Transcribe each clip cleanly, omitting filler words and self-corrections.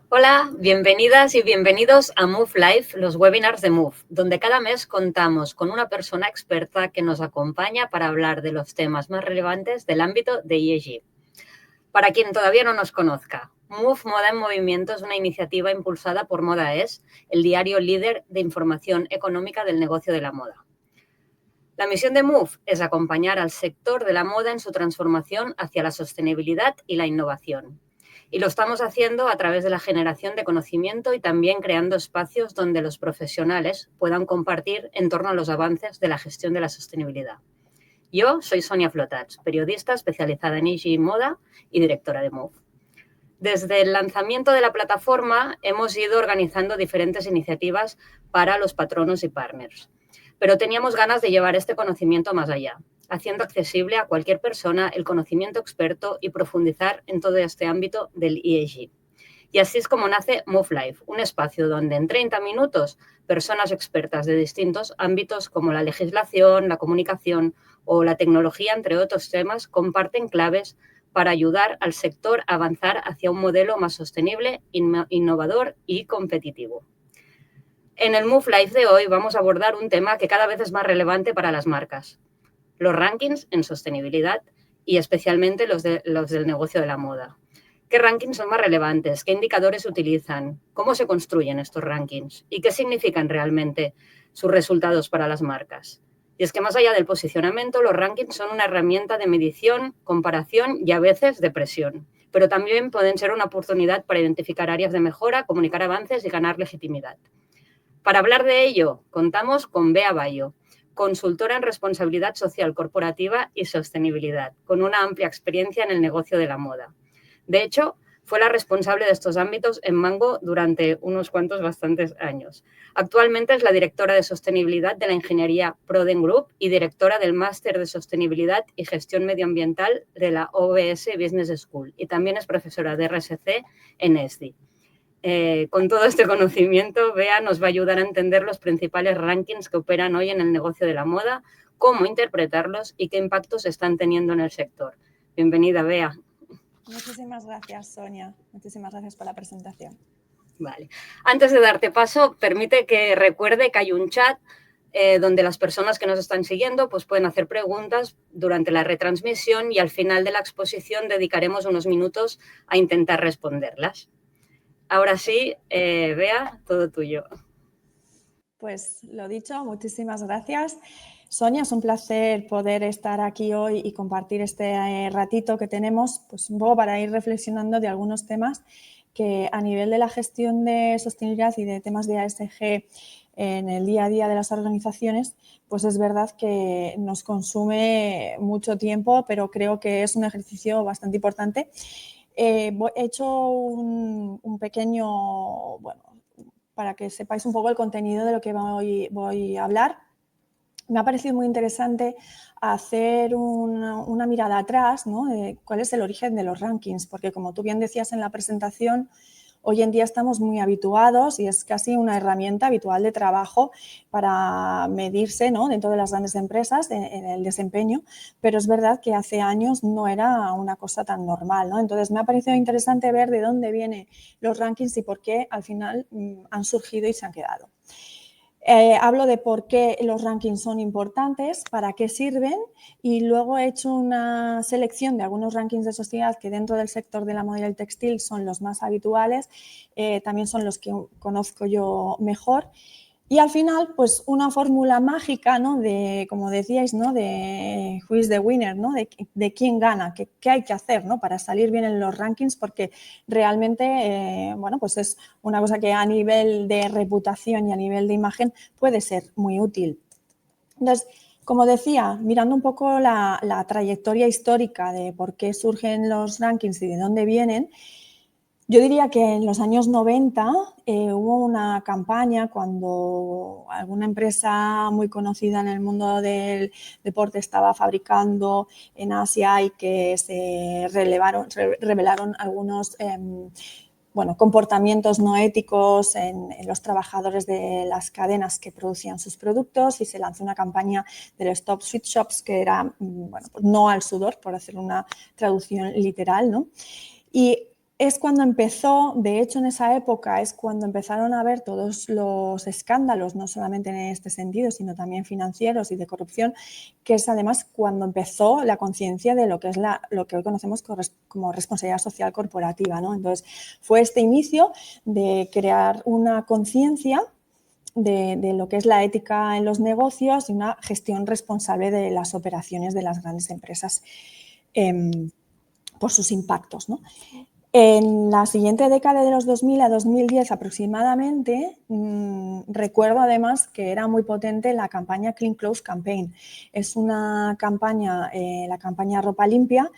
Hola, bienvenidas y bienvenidos a Move Live, los webinars de Move, donde cada mes contamos con una persona experta que nos acompaña para hablar de los temas más relevantes del ámbito de ESG. Para quien todavía no nos conozca, Move Moda en Movimiento es una iniciativa impulsada por Modaes, el diario líder de información económica del negocio de la moda. La misión de Move es acompañar al sector de la moda en su transformación hacia la sostenibilidad y la innovación. Y lo estamos haciendo a través de la generación de conocimiento y también creando espacios donde los profesionales puedan compartir en torno a los avances de la gestión de la sostenibilidad. Yo soy Sonia Flotats, periodista especializada en ESG y moda y directora de Move. Desde el lanzamiento de la plataforma hemos ido organizando diferentes iniciativas para los patronos y partners, pero teníamos ganas de llevar este conocimiento más allá, haciendo accesible a cualquier persona el conocimiento experto y profundizar en todo este ámbito del ESG. Y así es como nace Move Live, un espacio donde en 30 minutos personas expertas de distintos ámbitos como la legislación, la comunicación o la tecnología, entre otros temas, comparten claves para ayudar al sector a avanzar hacia un modelo más sostenible, innovador y competitivo. En el Move Live de hoy vamos a abordar un tema que cada vez es más relevante para las marcas, los rankings en sostenibilidad y especialmente los del negocio de la moda. ¿Qué rankings son más relevantes? ¿Qué indicadores utilizan? ¿Cómo se construyen estos rankings? ¿Y qué significan realmente sus resultados para las marcas? Y es que más allá del posicionamiento, los rankings son una herramienta de medición, comparación y a veces de presión, pero también pueden ser una oportunidad para identificar áreas de mejora, comunicar avances y ganar legitimidad. Para hablar de ello, contamos con Bea Bayo, consultora en responsabilidad social corporativa y sostenibilidad, con una amplia experiencia en el negocio de la moda. De hecho, fue la responsable de estos ámbitos en Mango durante unos cuantos bastantes años. Actualmente es la directora de sostenibilidad de la ingeniería Proden Group y directora del máster de sostenibilidad y gestión medioambiental de la OBS Business School y también es profesora de RSC en ESDI. Con todo este conocimiento, Bea nos va a ayudar a entender los principales rankings que operan hoy en el negocio de la moda, cómo interpretarlos y qué impactos están teniendo en el sector. Bienvenida, Bea. Muchísimas gracias, Sonia. Muchísimas gracias por la presentación. Vale. Antes de darte paso, permite que recuerde que hay un chat donde las personas que nos están siguiendo pues pueden hacer preguntas durante la retransmisión y al final de la exposición dedicaremos unos minutos a intentar responderlas. Ahora sí, Bea, todo tuyo. Pues lo dicho, muchísimas gracias. Sonia, es un placer poder estar aquí hoy y compartir este ratito que tenemos, pues un poco para ir reflexionando de algunos temas que a nivel de la gestión de sostenibilidad y de temas de ASG en el día a día de las organizaciones, pues es verdad que nos consume mucho tiempo, pero creo que es un ejercicio bastante importante. He hecho un pequeño, bueno, para que sepáis un poco el contenido de lo que voy a hablar. Me ha parecido muy interesante hacer una mirada atrás, ¿no?, de cuál es el origen de los rankings, porque como tú bien decías en la presentación, hoy en día estamos muy habituados y es casi una herramienta habitual de trabajo para medirse, ¿no?, dentro de las grandes empresas en el desempeño, pero es verdad que hace años no era una cosa tan normal, ¿no? Entonces me ha parecido interesante ver de dónde vienen los rankings y por qué al final han surgido y se han quedado. Hablo de por qué los rankings son importantes, para qué sirven y luego he hecho una selección de algunos rankings de sociedad que dentro del sector de la moda y el textil son los más habituales, también son los que conozco yo mejor. Y al final, pues una fórmula mágica, ¿no?, de, como decíais, ¿no?, de who is the winner, ¿no?, de quién gana, qué hay que hacer, ¿no?, para salir bien en los rankings, porque realmente, bueno, pues es una cosa que a nivel de reputación y a nivel de imagen puede ser muy útil. Entonces, como decía, mirando un poco la trayectoria histórica de por qué surgen los rankings y de dónde vienen, yo diría que en los años 90 hubo una campaña cuando alguna empresa muy conocida en el mundo del deporte estaba fabricando en Asia y que se revelaron algunos comportamientos no éticos en los trabajadores de las cadenas que producían sus productos y se lanzó una campaña del Stop Sweatshops que era, bueno, no al sudor, por hacer una traducción literal, ¿no? Y es cuando empezó, de hecho en esa época es cuando empezaron a ver todos los escándalos, no solamente en este sentido, sino también financieros y de corrupción, que es además cuando empezó la conciencia de lo que es lo que hoy conocemos como responsabilidad social corporativa, ¿no? Entonces, fue este inicio de crear una conciencia de lo que es la ética en los negocios y una gestión responsable de las operaciones de las grandes empresas por sus impactos, ¿no? En la siguiente década de los 2000 a 2010 aproximadamente, recuerdo además que era muy potente la campaña Clean Clothes Campaign. Es una campaña, la campaña Ropa Limpia,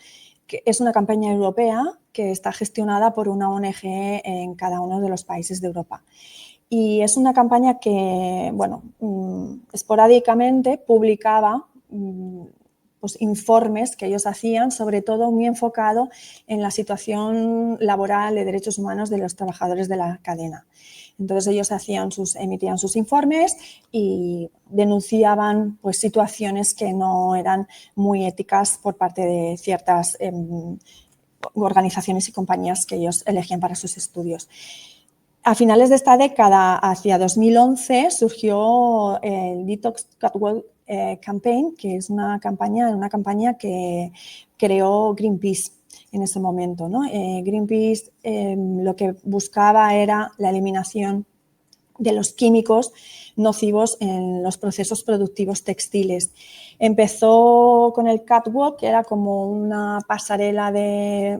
que es una campaña europea que está gestionada por una ONG en cada uno de los países de Europa. Y es una campaña que, bueno, esporádicamente publicaba pues, informes que ellos hacían, sobre todo muy enfocado en la situación laboral de derechos humanos de los trabajadores de la cadena. Entonces ellos emitían sus informes y denunciaban pues, situaciones que no eran muy éticas por parte de ciertas organizaciones y compañías que ellos elegían para sus estudios. A finales de esta década, hacia 2011, surgió el Detox Catwalk Campaign, que es una campaña que creó Greenpeace en ese momento, ¿no? Greenpeace lo que buscaba era la eliminación de los químicos nocivos en los procesos productivos textiles. Empezó con el catwalk, que era como una pasarela de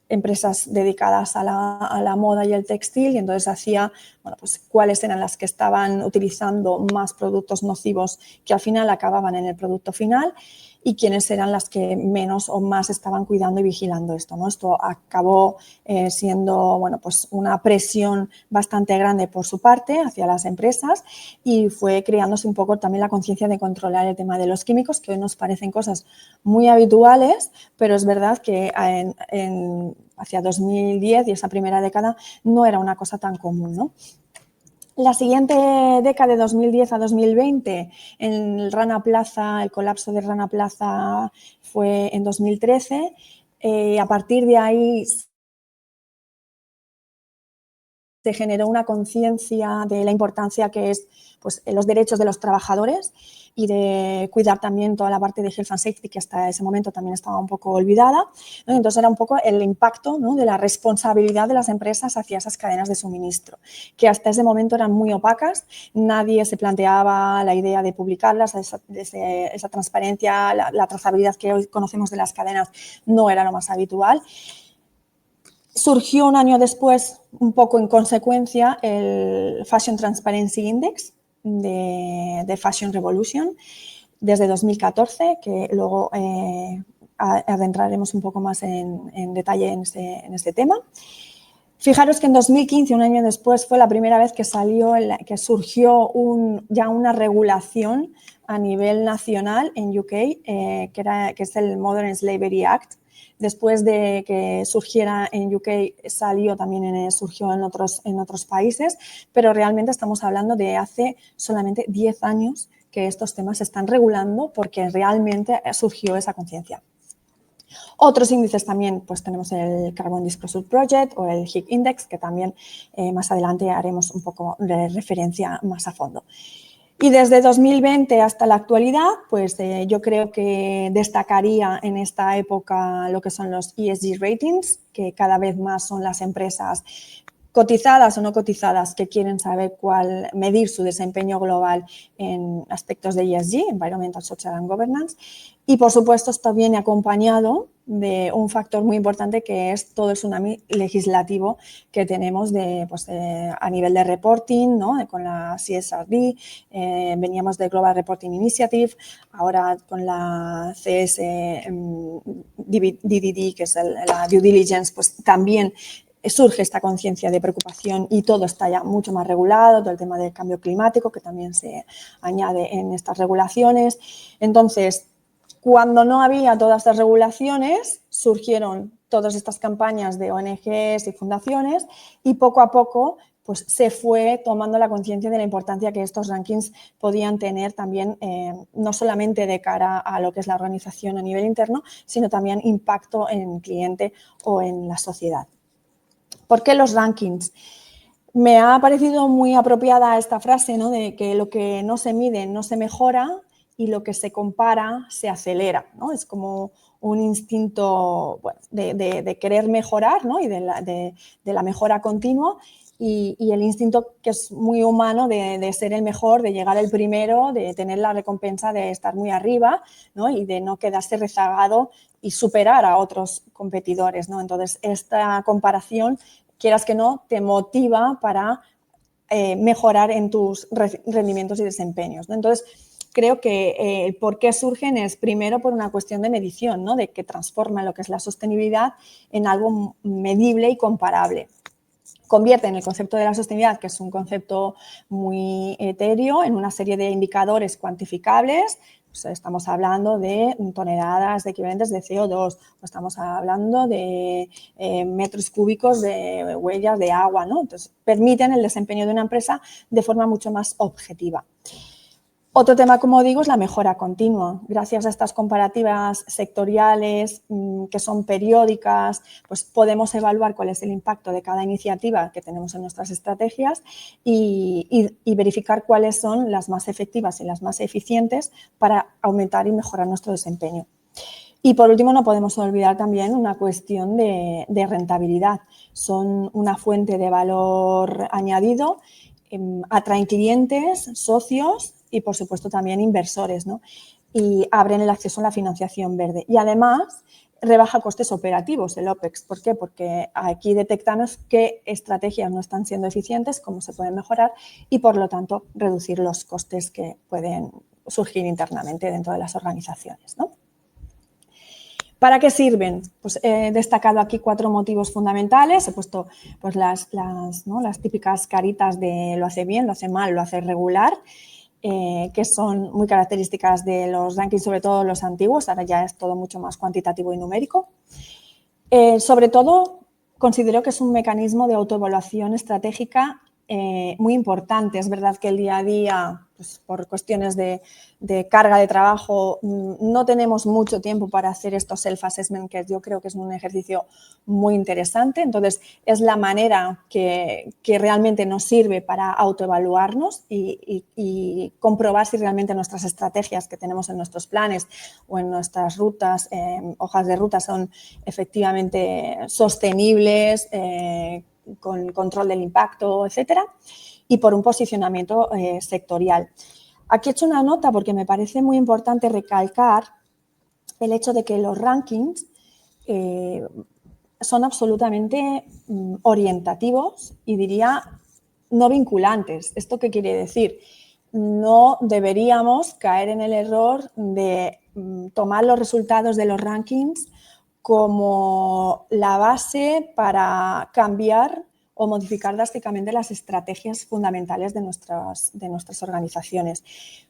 empresas dedicadas a la moda y el textil, y entonces hacía, bueno, pues cuáles eran las que estaban utilizando más productos nocivos que al final acababan en el producto final y quiénes eran las que menos o más estaban cuidando y vigilando esto, ¿no? Esto acabó siendo, bueno, pues una presión bastante grande por su parte hacia las empresas y fue creándose un poco también la conciencia de controlar el tema de los químicos, que hoy nos parecen cosas muy habituales, pero es verdad que hacia 2010 y esa primera década no era una cosa tan común, ¿no? La siguiente década, de 2010 a 2020, en el Rana Plaza, el colapso de Rana Plaza fue en 2013. A partir de ahí se generó una conciencia de la importancia que es pues, los derechos de los trabajadores y de cuidar también toda la parte de health and safety, que hasta ese momento también estaba un poco olvidada, ¿no? Entonces era un poco el impacto, ¿no?, de la responsabilidad de las empresas hacia esas cadenas de suministro, que hasta ese momento eran muy opacas, nadie se planteaba la idea de publicarlas, esa transparencia, la trazabilidad que hoy conocemos de las cadenas no era lo más habitual. Surgió un año después, un poco en consecuencia, el Fashion Transparency Index de Fashion Revolution desde 2014, que luego adentraremos un poco más en detalle en este tema. Fijaros que en 2015, un año después, fue la primera vez que surgió ya una regulación a nivel nacional en UK, que es el Modern Slavery Act. Después de que surgiera en UK, surgió en otros países, pero realmente estamos hablando de hace solamente 10 años que estos temas se están regulando porque realmente surgió esa conciencia. Otros índices también, pues tenemos el Carbon Disclosure Project o el HIG Index, que también más adelante haremos un poco de referencia más a fondo. Y desde 2020 hasta la actualidad, pues yo creo que destacaría en esta época lo que son los ESG ratings, que cada vez más son las empresas cotizadas o no cotizadas que quieren saber medir su desempeño global en aspectos de ESG, Environmental, Social and Governance. Y, por supuesto, esto viene acompañado de un factor muy importante que es todo el tsunami legislativo que tenemos a nivel de reporting, ¿no?, con la CSRD, veníamos de Global Reporting Initiative, ahora con la DDD, que es la Due Diligence, pues también surge esta conciencia de preocupación y todo está ya mucho más regulado, todo el tema del cambio climático que también se añade en estas regulaciones. Entonces, cuando no había todas estas regulaciones, surgieron todas estas campañas de ONGs y fundaciones y poco a poco pues se fue tomando la conciencia de la importancia que estos rankings podían tener también, no solamente de cara a lo que es la organización a nivel interno, sino también impacto en el cliente o en la sociedad. ¿Por qué los rankings? Me ha parecido muy apropiada esta frase, ¿no?, de que lo que no se mide no se mejora y lo que se compara se acelera, ¿no? Es como un instinto, bueno, de querer mejorar, ¿no?, y de la mejora continua, y el instinto que es muy humano de ser el mejor, de llegar el primero, de tener la recompensa de estar muy arriba, ¿no?, y de no quedarse rezagado y superar a otros competidores, ¿no? Entonces, esta comparación, quieras que no, te motiva para mejorar en tus rendimientos y desempeños, ¿no? Entonces, creo que el por qué surgen es primero por una cuestión de medición, ¿no?, de que transforma lo que es la sostenibilidad en algo medible y comparable. Convierte en el concepto de la sostenibilidad, que es un concepto muy etéreo, en una serie de indicadores cuantificables. Pues estamos hablando de toneladas de equivalentes de CO2, o estamos hablando de metros cúbicos de huellas de agua, ¿no? Entonces, permiten el desempeño de una empresa de forma mucho más objetiva. Otro tema, como digo, es la mejora continua. Gracias a estas comparativas sectoriales que son periódicas, pues podemos evaluar cuál es el impacto de cada iniciativa que tenemos en nuestras estrategias y verificar cuáles son las más efectivas y las más eficientes para aumentar y mejorar nuestro desempeño. Y por último, no podemos olvidar también una cuestión de rentabilidad. Son una fuente de valor añadido, atraen clientes, socios y, por supuesto, también inversores, ¿no? Y abren el acceso a la financiación verde. Y, además, rebaja costes operativos, el OPEX. ¿Por qué? Porque aquí detectamos qué estrategias no están siendo eficientes, cómo se pueden mejorar y, por lo tanto, reducir los costes que pueden surgir internamente dentro de las organizaciones, ¿no? ¿Para qué sirven? Pues he destacado aquí 4 motivos fundamentales. He puesto pues, las típicas caritas de lo hace bien, lo hace mal, lo hace regular, que son muy características de los rankings, sobre todo los antiguos. Ahora ya es todo mucho más cuantitativo y numérico. Sobre todo, considero que es un mecanismo de autoevaluación estratégica muy importante. Es verdad que el día a día, pues, por cuestiones de carga de trabajo, no tenemos mucho tiempo para hacer estos self-assessment, que yo creo que es un ejercicio muy interesante. Entonces, es la manera que realmente nos sirve para autoevaluarnos y comprobar si realmente nuestras estrategias que tenemos en nuestros planes o en nuestras rutas, hojas de ruta, son efectivamente sostenibles, con control del impacto, etcétera, y por un posicionamiento sectorial. Aquí he hecho una nota porque me parece muy importante recalcar el hecho de que los rankings son absolutamente orientativos y diría no vinculantes. ¿Esto qué quiere decir? No deberíamos caer en el error de tomar los resultados de los rankings como la base para cambiar o modificar drásticamente las estrategias fundamentales de nuestras organizaciones.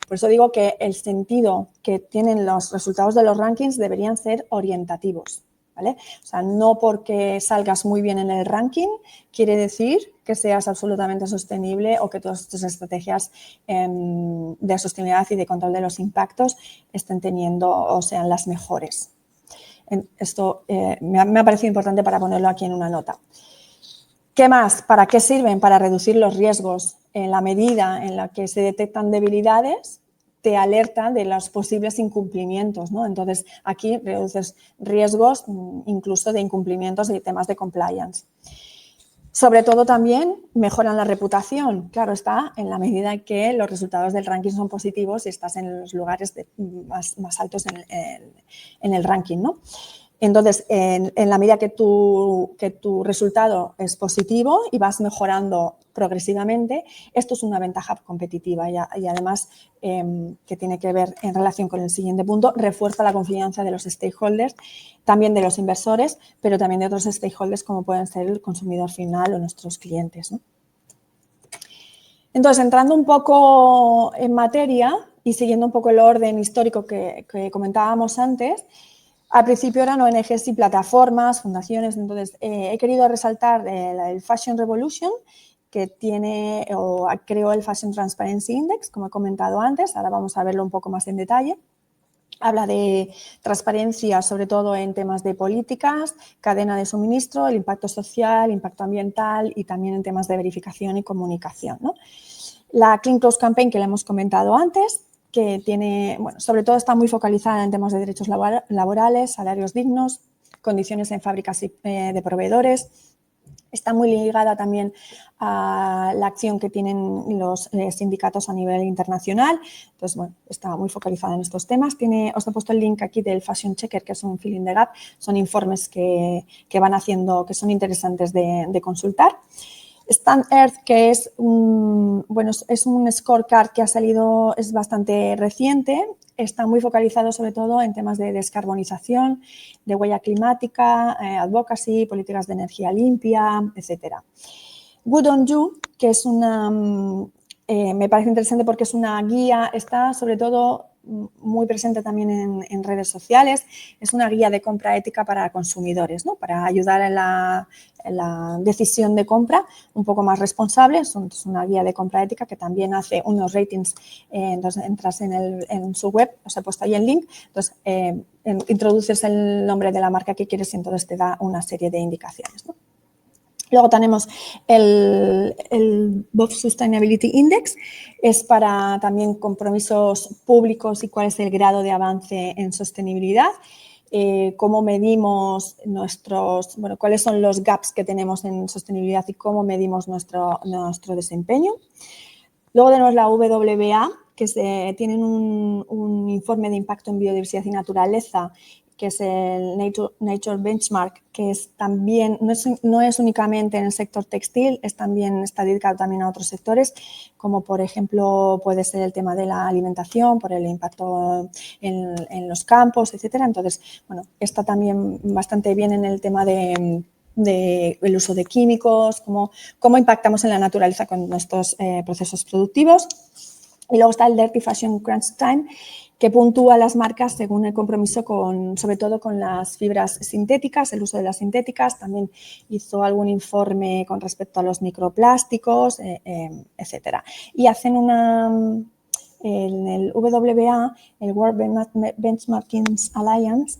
Por eso digo que el sentido que tienen los resultados de los rankings deberían ser orientativos, ¿vale? O sea, no porque salgas muy bien en el ranking quiere decir que seas absolutamente sostenible o que todas tus estrategias de sostenibilidad y de control de los impactos estén teniendo o sean las mejores. Esto me ha parecido importante para ponerlo aquí en una nota. ¿Qué más? ¿Para qué sirven? Para reducir los riesgos. En la medida en la que se detectan debilidades, te alerta de los posibles incumplimientos, ¿no? Entonces, aquí reduces riesgos incluso de incumplimientos de temas de compliance. Sobre todo también mejoran la reputación, claro está, en la medida en que los resultados del ranking son positivos y estás en los lugares más altos en el ranking, ¿no? Entonces, en la medida que tu resultado es positivo y vas mejorando progresivamente, esto es una ventaja competitiva y además, que tiene que ver en relación con el siguiente punto, refuerza la confianza de los stakeholders, también de los inversores, pero también de otros stakeholders como pueden ser el consumidor final o nuestros clientes, ¿no? Entonces, entrando un poco en materia y siguiendo un poco el orden histórico que comentábamos antes, al principio eran ONGs y plataformas, fundaciones. Entonces he querido resaltar el Fashion Revolution, que tiene o creó el Fashion Transparency Index, como he comentado antes. Ahora vamos a verlo un poco más en detalle. Habla de transparencia, sobre todo en temas de políticas, cadena de suministro, el impacto social, impacto ambiental y también en temas de verificación y comunicación, ¿no? La Clean Clothes Campaign, que le hemos comentado antes, que tiene, bueno, sobre todo está muy focalizada en temas de derechos laborales, salarios dignos, condiciones en fábricas de proveedores. Está muy ligada también a la acción que tienen los sindicatos a nivel internacional. Entonces, bueno, está muy focalizada en estos temas. Os he puesto el link aquí del Fashion Checker, que es un Filling the Gap. Son informes que van haciendo, que son interesantes de consultar. Stand Earth, que es un scorecard que ha salido, es bastante reciente, está muy focalizado sobre todo en temas de descarbonización, de huella climática, advocacy, políticas de energía limpia, etc. Good on You, que es me parece interesante porque es una guía, está sobre todo muy presente también en redes sociales, es una guía de compra ética para consumidores, ¿no? Para ayudar en la decisión de compra un poco más responsable. Es una guía de compra ética que también hace unos ratings. Entonces entras en su web, os he puesto ahí el link, entonces introduces el nombre de la marca que quieres y entonces te da una serie de indicaciones, ¿no? Luego tenemos el BOF Sustainability Index, es para también compromisos públicos y cuál es el grado de avance en sostenibilidad, cómo medimos cuáles son los gaps que tenemos en sostenibilidad y cómo medimos nuestro desempeño. Luego tenemos la WBA, que tienen un informe de impacto en biodiversidad y naturaleza, que es el Nature Benchmark, que es también, no es únicamente en el sector textil, está dedicado también a otros sectores, como por ejemplo puede ser el tema de la alimentación, por el impacto en los campos, etcétera. Entonces, bueno, está también bastante bien en el tema del uso de químicos, cómo impactamos en la naturaleza con nuestros procesos productivos. Y luego está el Dirty Fashion Crunch Time, que puntúa las marcas según el compromiso sobre todo con las fibras sintéticas, el uso de las sintéticas. También hizo algún informe con respecto a los microplásticos, etcétera. Y hacen en el WBA, el World Benchmarking Alliance,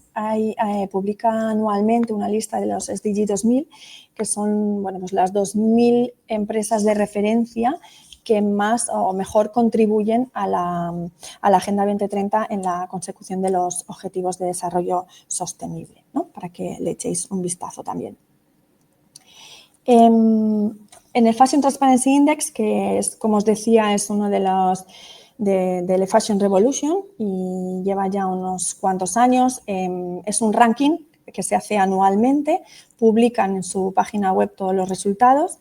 publica anualmente una lista de los SDG 2000, que son pues las 2000 empresas de referencia que más o mejor contribuyen a la Agenda 2030 en la consecución de los Objetivos de Desarrollo Sostenible, ¿no? Para que le echéis un vistazo también. En el Fashion Transparency Index, que es, como os decía, es uno de la Fashion Revolution y lleva ya unos cuantos años, es un ranking que se hace anualmente, publican en su página web todos los resultados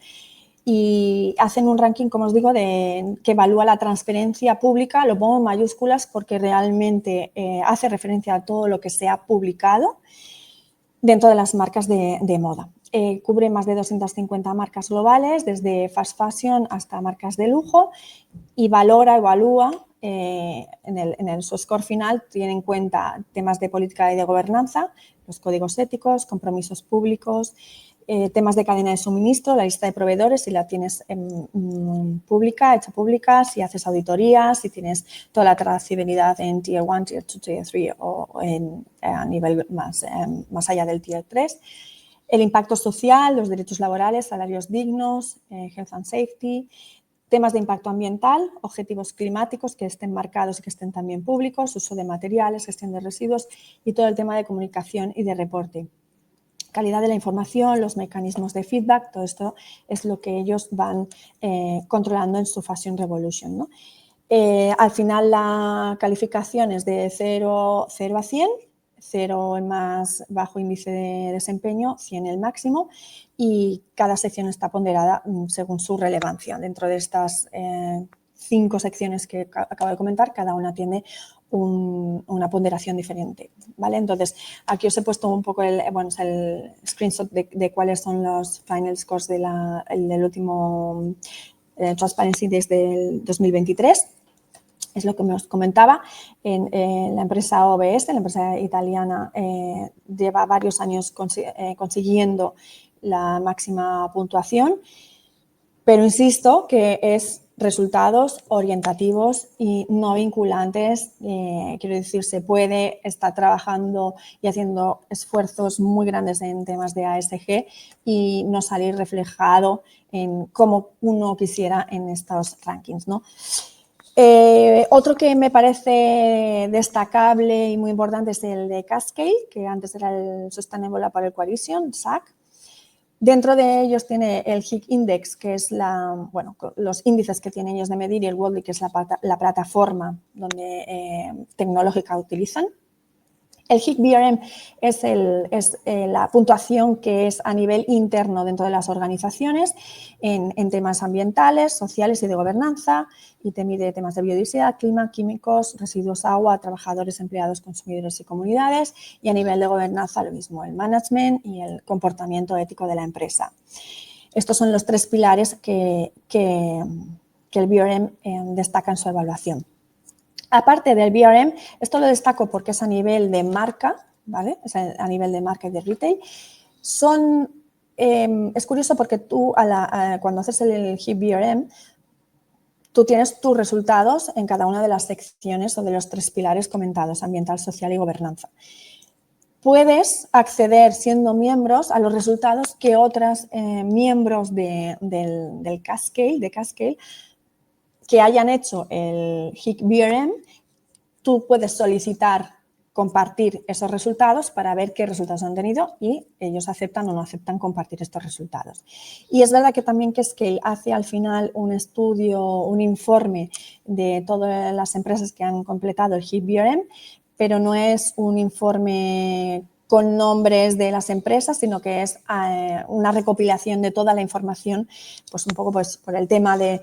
y hacen un ranking, como os digo, que evalúa la transparencia pública. Lo pongo en mayúsculas porque realmente hace referencia a todo lo que se ha publicado dentro de las marcas de moda. Cubre más de 250 marcas globales, desde fast fashion hasta marcas de lujo, y evalúa en su score final, tiene en cuenta temas de política y de gobernanza, los códigos éticos, compromisos públicos, temas de cadena de suministro, la lista de proveedores, si la tienes hecha pública, si haces auditorías, si tienes toda la trazabilidad en Tier 1, Tier 2, Tier 3 o a nivel más allá del Tier 3. El impacto social, los derechos laborales, salarios dignos, health and safety, temas de impacto ambiental, objetivos climáticos que estén marcados y que estén también públicos, uso de materiales, gestión de residuos y todo el tema de comunicación y de reporte. Calidad de la información, los mecanismos de feedback, todo esto es lo que ellos van controlando en su Fashion Revolution, ¿no? Al final la calificación es de 0 a 100, 0 el más bajo índice de desempeño, 100 el máximo, y cada sección está ponderada según su relevancia. Dentro de estas 5 secciones que acabo de comentar, cada una tiene una ponderación diferente, ¿vale? Entonces, aquí os he puesto un poco el screenshot de cuáles son los final scores del último Transparency desde el 2023. Es lo que os comentaba. En la empresa OBS, la empresa italiana, lleva varios años consiguiendo la máxima puntuación. Pero insisto que es resultados orientativos y no vinculantes. Quiero decir, se puede estar trabajando y haciendo esfuerzos muy grandes en temas de ASG y no salir reflejado en cómo uno quisiera en estos rankings, ¿no? Otro que me parece destacable y muy importante es el de Cascade, que antes era el Sustainable Apparel Coalition, SAC. Dentro de ellos tiene el HIC Index, que es los índices que tienen ellos de medir, y el Worldly, que es la plataforma tecnológica utilizan. El HIC BRM es la puntuación que es a nivel interno dentro de las organizaciones en temas ambientales, sociales y de gobernanza, y te mide temas de biodiversidad, clima, químicos, residuos, agua, trabajadores, empleados, consumidores y comunidades, y a nivel de gobernanza lo mismo, el management y el comportamiento ético de la empresa. Estos son los 3 pilares que el BRM destaca en su evaluación. Aparte del BRM, esto lo destaco porque es a nivel de marca, ¿vale? Es a nivel de marca y de retail. Es curioso porque tú cuando haces el HIP BRM, tú tienes tus resultados en cada una de las secciones o de los 3 pilares comentados, ambiental, social y gobernanza. Puedes acceder, siendo miembros, a los resultados que otros miembros del Cascade, que hayan hecho el HIC BRM, tú puedes solicitar compartir esos resultados para ver qué resultados han tenido y ellos aceptan o no aceptan compartir estos resultados. Y es verdad que también que Scale hace al final un estudio, un informe de todas las empresas que han completado el HIP BRM, pero no es un informe con nombres de las empresas, sino que es una recopilación de toda la información, pues un poco pues, por el tema de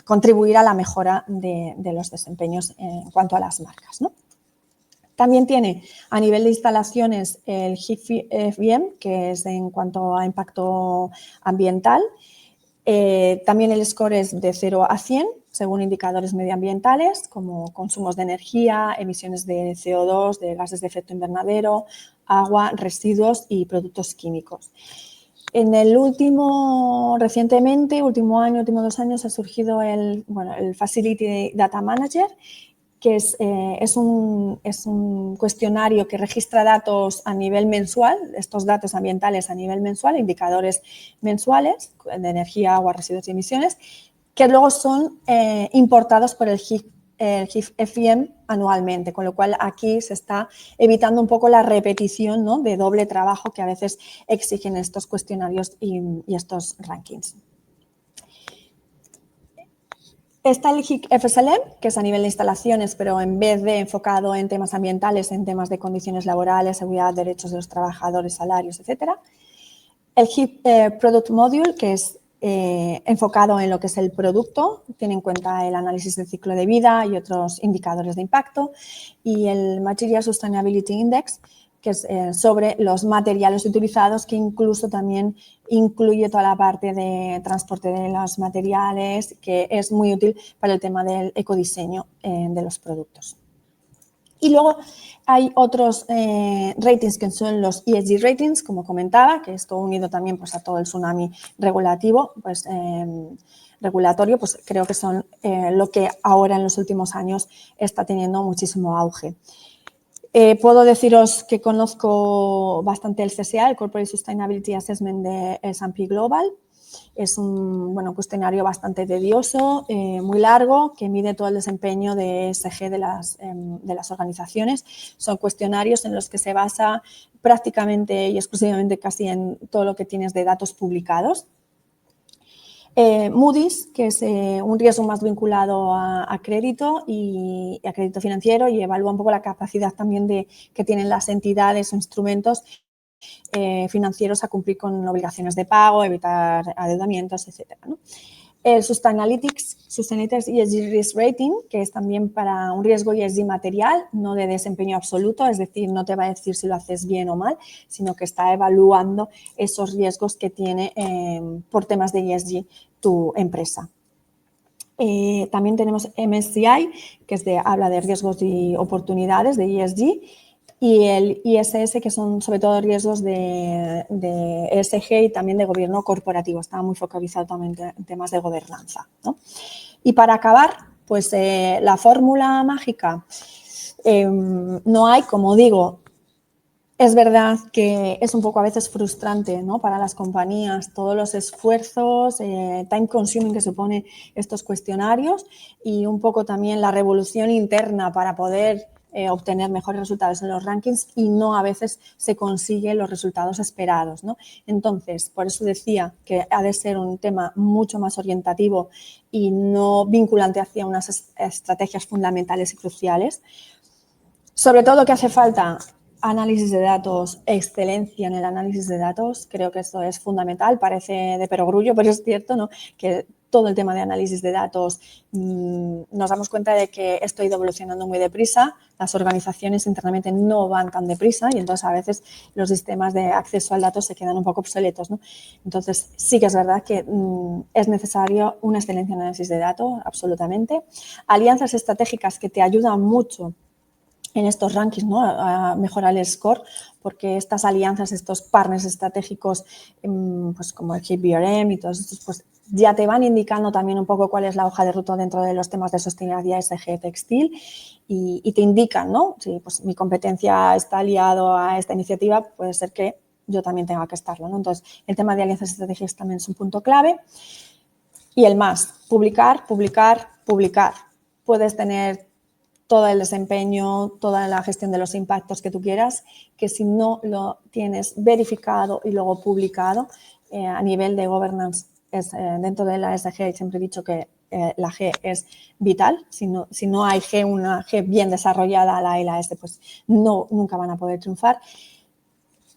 contribuir a la mejora de los desempeños en cuanto a las marcas, ¿no? También tiene a nivel de instalaciones el HIP FBM, que es en cuanto a impacto ambiental. También el score es de 0 a 100, según indicadores medioambientales, como consumos de energía, emisiones de CO2, de gases de efecto invernadero, agua, residuos y productos químicos. En el recientemente, último año, últimos 2 años, ha surgido el Facility Data Manager, que es un cuestionario que registra datos a nivel mensual, estos datos ambientales a nivel mensual, indicadores mensuales de energía, agua, residuos y emisiones, que luego son importados por el HIP FBM anualmente, con lo cual aquí se está evitando un poco la repetición, ¿no?, de doble trabajo que a veces exigen estos cuestionarios y estos rankings. Está el HIC FSLM, que es a nivel de instalaciones, pero en vez de enfocado en temas ambientales, en temas de condiciones laborales, seguridad, derechos de los trabajadores, salarios, etcétera. El HIP Product Module, que es enfocado en lo que es el producto, tiene en cuenta el análisis del ciclo de vida y otros indicadores de impacto. Y el Material Sustainability Index, que es sobre los materiales utilizados, que incluso también incluye toda la parte de transporte de los materiales, que es muy útil para el tema del ecodiseño de los productos. Y luego hay otros ratings que son los ESG ratings, como comentaba, que esto unido también pues, a todo el tsunami regulatorio, pues creo que son lo que ahora en los últimos años está teniendo muchísimo auge. Puedo deciros que conozco bastante el CSA, el Corporate Sustainability Assessment de S&P Global. Es un cuestionario bastante tedioso, muy largo, que mide todo el desempeño de ESG de las organizaciones. Son cuestionarios en los que se basa prácticamente y exclusivamente casi en todo lo que tienes de datos publicados. Moody's, que es un riesgo más vinculado a crédito y a crédito financiero, y evalúa un poco la capacidad también que tienen las entidades o instrumentos financieros a cumplir con obligaciones de pago, evitar adeudamientos, etcétera, ¿no? El Sustainalytics ESG Risk Rating, que es también para un riesgo ESG material, no de desempeño absoluto, es decir, no te va a decir si lo haces bien o mal, sino que está evaluando esos riesgos que tiene por temas de ESG tu empresa. También tenemos MSCI, que habla de riesgos y oportunidades de ESG. y el ISS, que son sobre todo riesgos de ESG y también de gobierno corporativo. Estaba muy focalizado también en temas de gobernanza, ¿no? Y para acabar, pues la fórmula mágica no hay, como digo. Es verdad que es un poco a veces frustrante, ¿no?, para las compañías todos los esfuerzos, time consuming que supone estos cuestionarios y un poco también la revolución interna para poder obtener mejores resultados en los rankings y no a veces se consiguen los resultados esperados, ¿no? Entonces, por eso decía que ha de ser un tema mucho más orientativo y no vinculante hacia unas estrategias fundamentales y cruciales. Sobre todo que hace falta análisis de datos, excelencia en el análisis de datos. Creo que esto es fundamental, parece de perogrullo, pero es cierto, ¿no?, que todo el tema de análisis de datos nos damos cuenta de que esto ha ido evolucionando muy deprisa, las organizaciones internamente no van tan deprisa y entonces a veces los sistemas de acceso al dato se quedan un poco obsoletos, ¿no? Entonces sí que es verdad que es necesario una excelencia en análisis de datos, absolutamente. Alianzas estratégicas que te ayudan mucho en estos rankings, ¿no?, a mejorar el score, porque estas alianzas, estos partners estratégicos, pues como el KBRM y todos estos, pues ya te van indicando también un poco cuál es la hoja de ruta dentro de los temas de sostenibilidad ESG textil y te indican, ¿no?, si pues mi competencia está aliado a esta iniciativa, puede ser que yo también tenga que estarlo, ¿no? Entonces, el tema de alianzas estratégicas también es un punto clave. Y el más, publicar, publicar, publicar. Puedes tener todo el desempeño, toda la gestión de los impactos que tú quieras, que si no lo tienes verificado y luego publicado a nivel de governance, dentro de la ESG siempre he dicho que la G es vital. Si no hay G, una G bien desarrollada, la E y la S, pues nunca van a poder triunfar.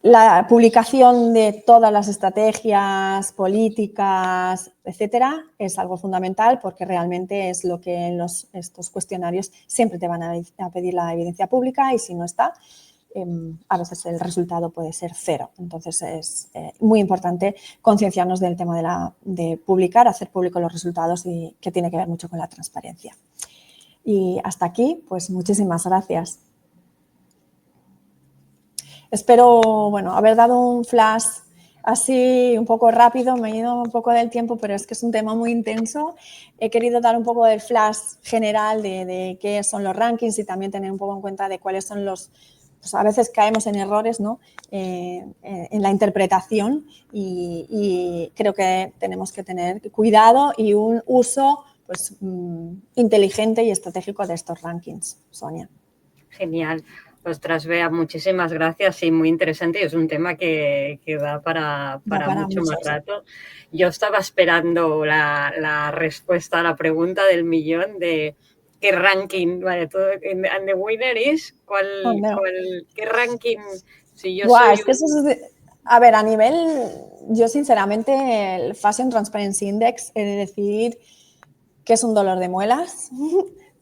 La publicación de todas las estrategias, políticas, etcétera, es algo fundamental porque realmente es lo que en estos cuestionarios siempre te van a pedir la evidencia pública y si no está, a veces el resultado puede ser cero. Entonces, es muy importante concienciarnos del tema de publicar, hacer públicos los resultados y que tiene que ver mucho con la transparencia. Y hasta aquí, pues muchísimas gracias. Espero, bueno, haber dado un flash así un poco rápido, me he ido un poco del tiempo, pero es que es un tema muy intenso. He querido dar un poco del flash general de qué son los rankings y también tener un poco en cuenta de cuáles son los, pues a veces caemos en errores, ¿no?, en la interpretación y creo que tenemos que tener cuidado y un uso pues inteligente y estratégico de estos rankings. Sonia. Genial. Ostras, Bea, muchísimas gracias. Sí, muy interesante y es un tema que da para mucho más rato. Yo estaba esperando la respuesta a la pregunta del millón de qué ranking, vale, todo, and the winner is, qué ranking, si yo soy... Es que eso es a ver, a nivel, yo sinceramente, el Fashion Transparency Index, he de decir que es un dolor de muelas,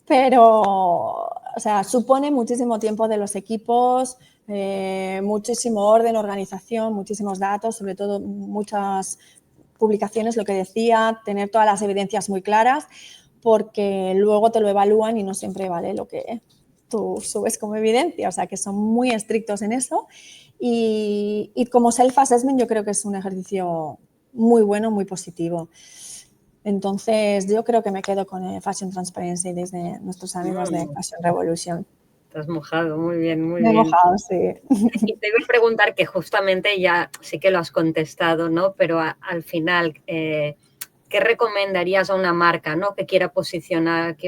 pero, o sea, supone muchísimo tiempo de los equipos, muchísimo orden, organización, muchísimos datos, sobre todo muchas publicaciones, lo que decía, tener todas las evidencias muy claras, porque luego te lo evalúan y no siempre vale lo que tú subes como evidencia, o sea, que son muy estrictos en eso y como self-assessment yo creo que es un ejercicio muy bueno, muy positivo. Entonces, yo creo que me quedo con el Fashion Transparency desde nuestros amigos de Fashion Revolution. Te has mojado, muy bien, muy bien. Me he mojado, sí. Y te iba a preguntar que justamente ya sí que lo has contestado, ¿no? Pero al final, ¿qué recomendarías a una marca, ¿no?, que quiera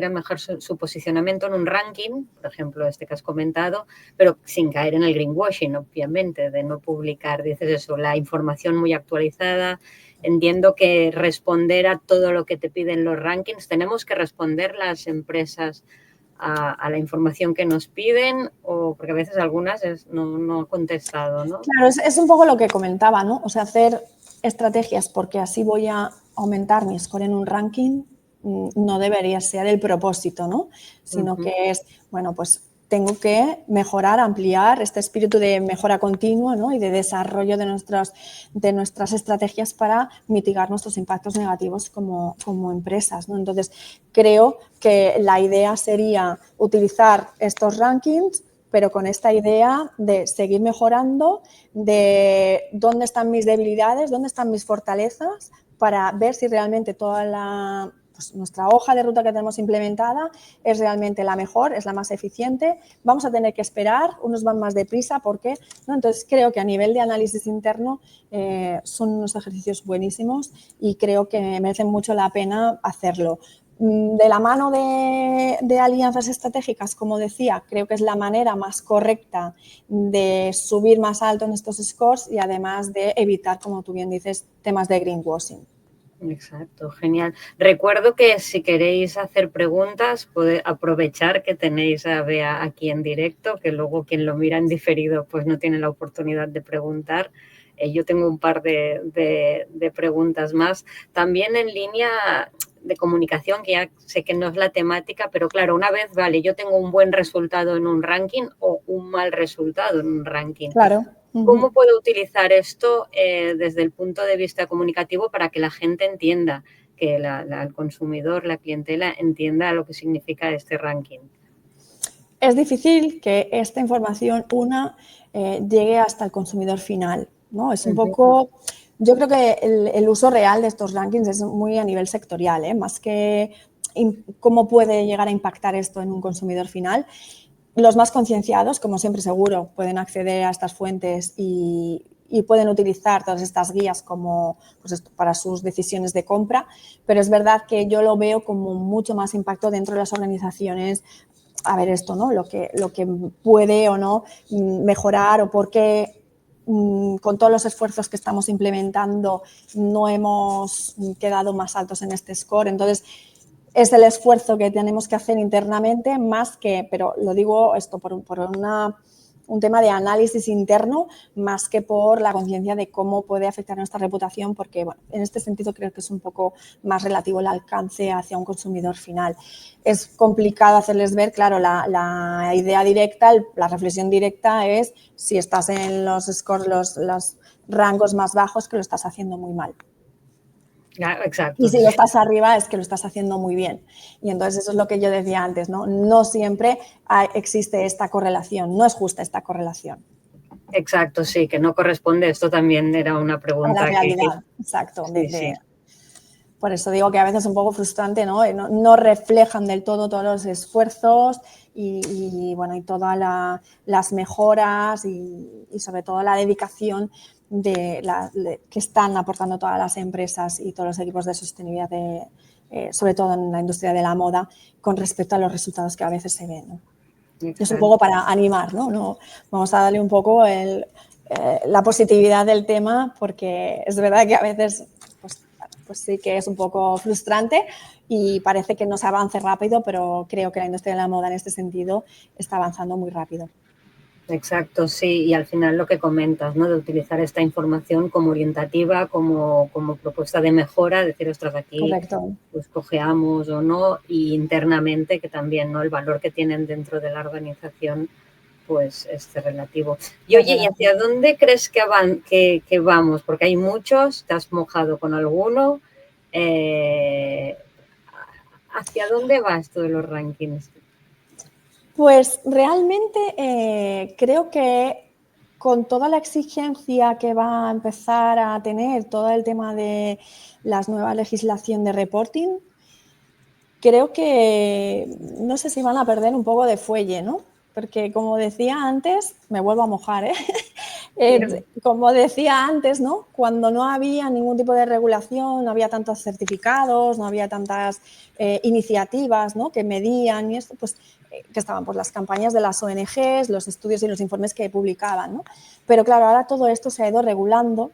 mejorar su posicionamiento en un ranking, por ejemplo, este que has comentado, pero sin caer en el greenwashing, obviamente, de no publicar, dices eso, la información muy actualizada? Entiendo que responder a todo lo que te piden los rankings, tenemos que responder las empresas a la información que nos piden, o porque a veces algunas no he contestado, ¿no? Claro, es un poco lo que comentaba, ¿no? O sea, hacer estrategias porque así voy a aumentar mi score en un ranking no debería ser el propósito, ¿no? Sino que es, bueno, pues tengo que mejorar, ampliar este espíritu de mejora continua, ¿no?, y de desarrollo de nuestras estrategias para mitigar nuestros impactos negativos como empresas, ¿no? Entonces, creo que la idea sería utilizar estos rankings pero con esta idea de seguir mejorando, de dónde están mis debilidades, dónde están mis fortalezas, para ver si realmente toda nuestra hoja de ruta que tenemos implementada es realmente la mejor, es la más eficiente. Vamos a tener que esperar, unos van más deprisa, ¿por qué? ¿No? Entonces, creo que a nivel de análisis interno son unos ejercicios buenísimos y creo que merecen mucho la pena hacerlo. De la mano de alianzas estratégicas, como decía, creo que es la manera más correcta de subir más alto en estos scores y además de evitar, como tú bien dices, temas de greenwashing. Exacto, genial. Recuerdo que si queréis hacer preguntas, podéis aprovechar que tenéis a Bea aquí en directo, que luego quien lo mira en diferido pues no tiene la oportunidad de preguntar. Yo tengo un par de preguntas más. También en línea de comunicación, que ya sé que no es la temática, pero claro, una vez, vale, yo tengo un buen resultado en un ranking o un mal resultado en un ranking. Claro. ¿Cómo puedo utilizar esto desde el punto de vista comunicativo para que la gente entienda, que el consumidor, la clientela, entienda lo que significa este ranking? Es difícil que esta información, llegue hasta el consumidor final, ¿no? Es un poco... Yo creo que el uso real de estos rankings es muy a nivel sectorial, más que cómo puede llegar a impactar esto en un consumidor final. Los más concienciados, como siempre seguro, pueden acceder a estas fuentes y pueden utilizar todas estas guías como, pues, para sus decisiones de compra, pero es verdad que yo lo veo como mucho más impacto dentro de las organizaciones. A ver esto, ¿no? Lo que puede o no mejorar o por qué con todos los esfuerzos que estamos implementando no hemos quedado más altos en este score. Entonces, es el esfuerzo que tenemos que hacer internamente más que, pero lo digo esto por un tema de análisis interno más que por la conciencia de cómo puede afectar nuestra reputación, porque bueno, en este sentido creo que es un poco más relativo el alcance hacia un consumidor final. Es complicado hacerles ver, claro, la idea directa, la reflexión directa es si estás en los scores, los rangos más bajos, que lo estás haciendo muy mal. Exacto. Y si lo estás arriba es que lo estás haciendo muy bien. Y entonces eso es lo que yo decía antes, ¿no? No siempre existe esta correlación, no es justa esta correlación. Exacto, sí, que no corresponde. Esto también era una pregunta. A la realidad, exacto. Sí. Por eso digo que a veces es un poco frustrante, ¿no? No reflejan del todo todos los esfuerzos y todas las mejoras y sobre todo la dedicación que están aportando todas las empresas y todos los equipos de sostenibilidad, sobre todo en la industria de la moda, con respecto a los resultados que a veces se ven, ¿no? Es un poco para animar, ¿no? Vamos a darle un poco la positividad del tema, porque es verdad que a veces pues sí que es un poco frustrante y parece que no se avance rápido, pero creo que la industria de la moda en este sentido está avanzando muy rápido. Exacto, sí, y al final lo que comentas, ¿no? De utilizar esta información como orientativa, como propuesta de mejora, decir, ostras, aquí Correcto. Pues cojeamos o no, y internamente que también, ¿no? El valor que tienen dentro de la organización pues es relativo. Y oye, ¿y hacia dónde crees que vamos? Porque hay muchos, te has mojado con alguno. ¿Hacia dónde va esto de los rankings? Pues realmente creo que con toda la exigencia que va a empezar a tener todo el tema de la nueva legislación de reporting, creo que no sé si van a perder un poco de fuelle, ¿no? Porque como decía antes, me vuelvo a mojar, como decía antes, ¿no? Cuando no había ningún tipo de regulación, no había tantos certificados, no había tantas iniciativas, ¿no? Que medían y esto, pues que estaban pues las campañas de las ONGs, los estudios y los informes que publicaban, ¿no? Pero claro, ahora todo esto se ha ido regulando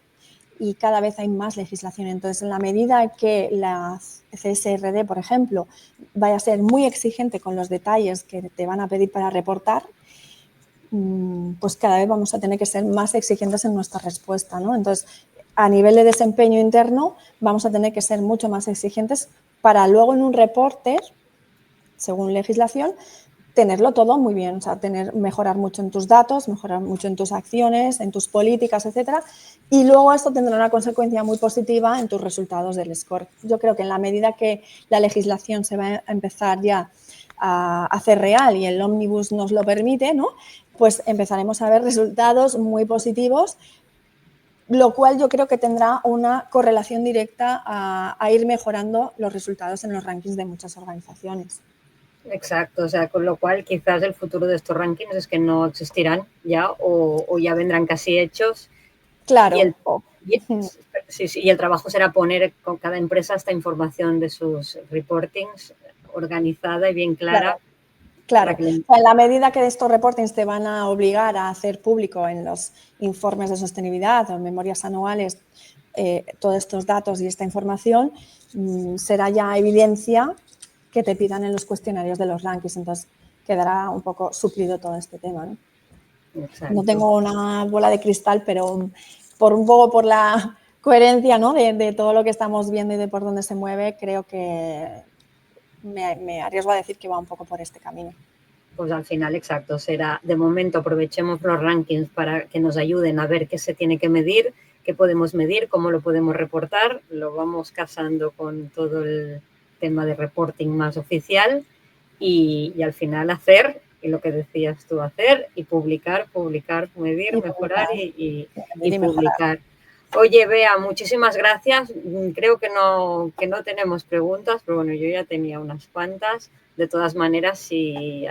y cada vez hay más legislación. Entonces, en la medida que la CSRD, por ejemplo, vaya a ser muy exigente con los detalles que te van a pedir para reportar, pues cada vez vamos a tener que ser más exigentes en nuestra respuesta, ¿no? Entonces, a nivel de desempeño interno, vamos a tener que ser mucho más exigentes para luego en un reporte, según legislación, tenerlo todo muy bien, o sea, mejorar mucho en tus datos, mejorar mucho en tus acciones, en tus políticas, etcétera, y luego esto tendrá una consecuencia muy positiva en tus resultados del score. Yo creo que en la medida que la legislación se va a empezar ya a hacer real y el ómnibus nos lo permite, ¿no? pues empezaremos a ver resultados muy positivos, lo cual yo creo que tendrá una correlación directa a ir mejorando los resultados en los rankings de muchas organizaciones. Exacto, o sea, con lo cual quizás el futuro de estos rankings es que no existirán ya o ya vendrán casi hechos. Claro. Y el trabajo será poner con cada empresa esta información de sus reportings organizada y bien clara. Claro. En la medida que estos reportings te van a obligar a hacer público en los informes de sostenibilidad o en memorias anuales todos estos datos y esta información, será ya evidencia que te pidan en los cuestionarios de los rankings. Entonces, quedará un poco suplido todo este tema, ¿no? No tengo una bola de cristal, pero un poco por la coherencia, ¿no?, de todo lo que estamos viendo y de por dónde se mueve, creo que me arriesgo a decir que va un poco por este camino. Pues al final, exacto, será, de momento aprovechemos los rankings para que nos ayuden a ver qué se tiene que medir, qué podemos medir, cómo lo podemos reportar, lo vamos casando con todo el tema de reporting más oficial y al final hacer, y lo que decías tú, hacer y publicar, medir, mejorar y publicar. Oye, Bea, muchísimas gracias. Creo que no tenemos preguntas, pero bueno, yo ya tenía unas cuantas. De todas maneras, si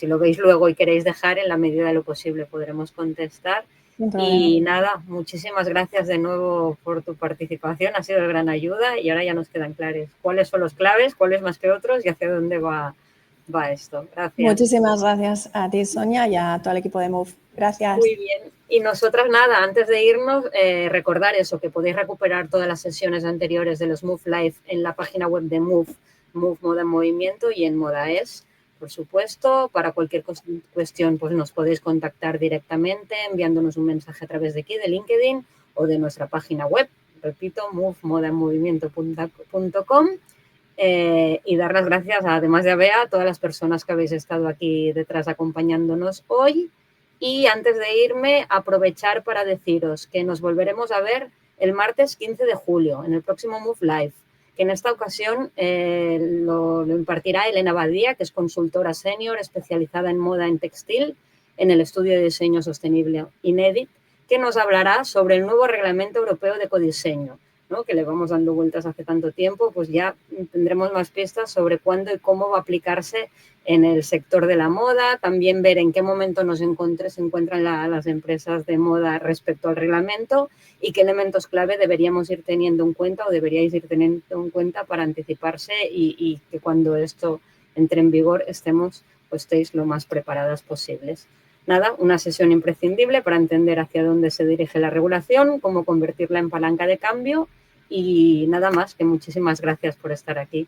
lo veis luego y queréis dejar, en la medida de lo posible podremos contestar. Y nada, muchísimas gracias de nuevo por tu participación, ha sido de gran ayuda y ahora ya nos quedan claros cuáles son los claves, cuáles más que otros y hacia dónde va esto. Gracias. Muchísimas gracias a ti, Sonia, y a todo el equipo de Move. Gracias. Muy bien. Y nosotras nada, antes de irnos, recordar eso, que podéis recuperar todas las sesiones anteriores de los Move Live en la página web de Move Moda en Movimiento y en Modaes, por supuesto. Para cualquier cuestión, pues nos podéis contactar directamente enviándonos un mensaje a través de aquí, de LinkedIn o de nuestra página web. Repito, movemodaenmovimiento.com. Y dar las gracias, además de a Bea, a todas las personas que habéis estado aquí detrás acompañándonos hoy. Y antes de irme, aprovechar para deciros que nos volveremos a ver el martes 15 de julio en el próximo Move Live, que en esta ocasión lo impartirá Elena Badía, que es consultora senior especializada en moda en textil en el estudio de diseño sostenible Inedit, que nos hablará sobre el nuevo reglamento europeo de ecodiseño, ¿no?, que le vamos dando vueltas hace tanto tiempo. Pues ya tendremos más pistas sobre cuándo y cómo va a aplicarse en el sector de la moda, también ver en qué momento se encuentran las empresas de moda respecto al reglamento y qué elementos clave deberíamos ir teniendo en cuenta o deberíais ir teniendo en cuenta para anticiparse y que cuando esto entre en vigor estéis lo más preparadas posibles. Nada, una sesión imprescindible para entender hacia dónde se dirige la regulación, cómo convertirla en palanca de cambio y nada más, que muchísimas gracias por estar aquí.